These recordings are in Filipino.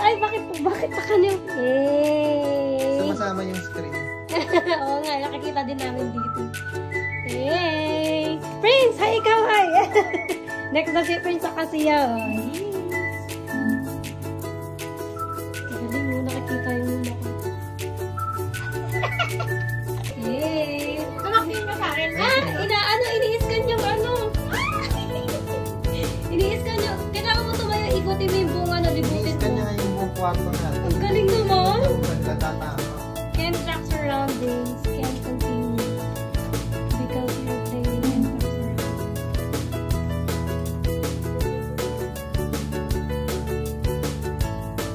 Ay, bakit pa kanyo? Yay! Sumasama yung screen. Oo nga, nakikita din namin dito. Yay! Prince! Hi, ikaw! Hi! Next na si Prince sa kasiya. Galing mo, nakikita yung muna ko. Yay! Tumakbin mo sa akin. Ini-scan yung ano. Ini-scan yung, kailangan mo tumayo, ikutin mo yung bunga na libutin Ini-scan mo. niya yung buong kwarto natin. Ang galing naman. Nagtatama. Can't track surroundings, can't continue. Because you're playing and track surroundings.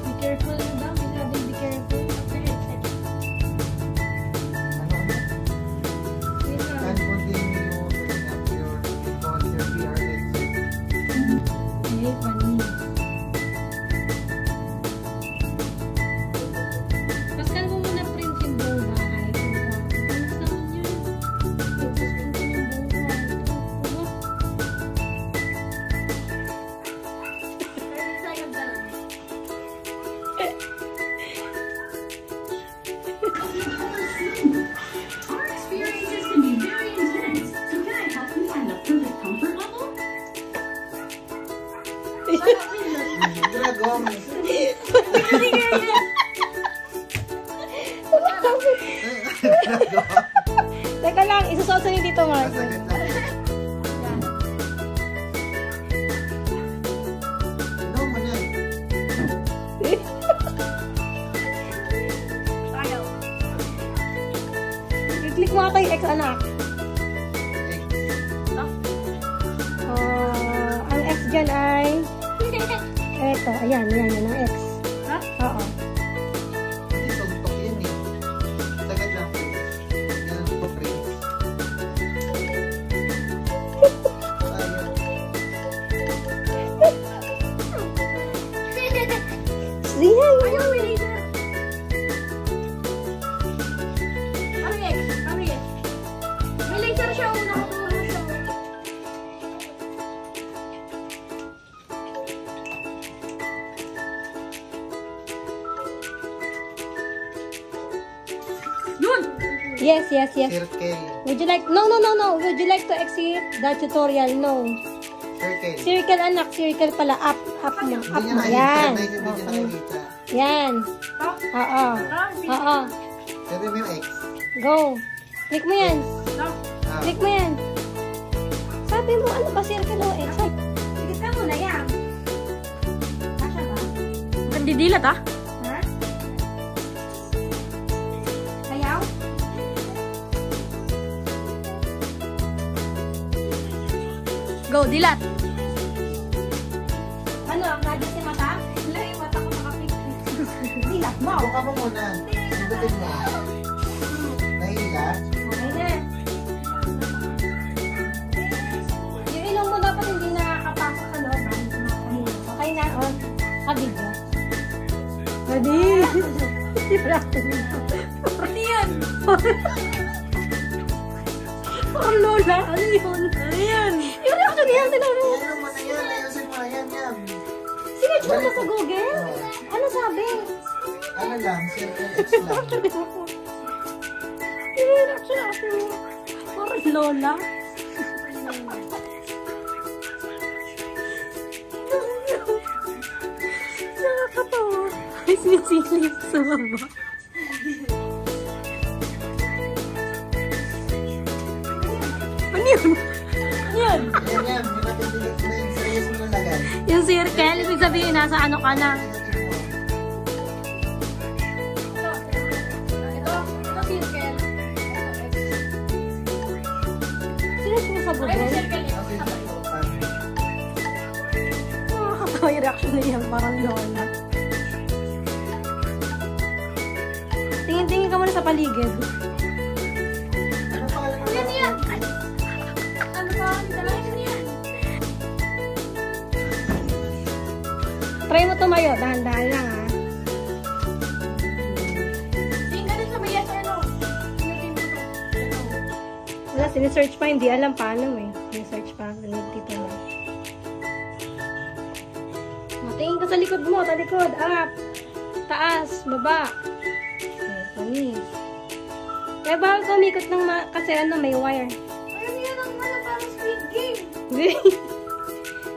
Be careful na daw, sabi be careful. Wait lang. Can continue looking up your because your VR exit. Ay, funny. Paskan mo muna print yung buong bahay. Bilis naman yun. Print ko yung buong bahay. Our experiences can be very intense. So can I help you find the perfect comfort level? Ginagawa mo. Teka lang, isusuot sa dito, Mark. Sagad lang. Ano mo yan? I-click mo ata yung X, anak. Ang X dyan ay... Eto, ayan, yan ang X. Ha? Oo. Hindi, suntok yan eh. Sagad lang. Yan ang po prints. Yan. Ayaw, may laser. Ari. May laser siya. Nakatulong siya. Yun! Yes. Circle. Would you like... No. Would you like to exit the tutorial? No. Circle. Circle, anak. Circle pala. Up mo. Up Hindi mo. niya Yan. nakikita. Hindi niya nakikita. Yan. Oo. Oo. Sabi mo yung X. Go. Click mo yan. Ah. Click mo yan. Sabi mo, ano ba circle o X? Sige ka muna yan. Kasha ba? Kandidilat ah. Ha? Ayaw? Go, dilat. Ano, ang gadget si mata? Wala yung mata ko nakapik. Dilat mo. Buka mo muna. Sugutin mo. Nahila. Okay na. Yung ilong mo dapat hindi nakakapasok sa loob. Okay na, on. Kabidyo. Ready? Ano yan? Parang lola. Ano yun? Ano yan? Yung reaction niya, sinabi mo. Ano mo na yan? Ayusin mo. Yan. Sinearch mo na sa Google? Ano sabi? Ano lang? Circle X lang. Yung reaction natin mo. Parang lola. Nakakatawa. Ay, sinisilip sa baba. Ano yun? Yan. Yan. May matitigit na yung serious mo lagay. Yung circle, ibig sabihin, nasa ano ka na. Ito circle. Sinearch mo sa Ay, Google? circle yun. Nakakatawa yung reaction niya. Parang lola. Tingin-tingin ka muna sa paligid. Ano pangalan mo? Yan yan. Ano ba? Talaga yan. Try mo tumayo. Dahan-dahan lang ha. Tingin ka din sa may yes or no. Tingin mo to. Wala, sinesearch pa. Hindi alam paano eh. Sinesearch pa. Ganun dito na. Tingin ka sa likod mo, talikod, up. Taas, baba. Okay, kumis. Kaya bawal ka umikot ng kasi ano, may wire. Ayun yan ang parang Squid Game.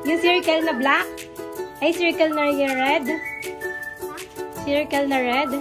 Yung circle na black? Ay, circle na yung red? Circle na red?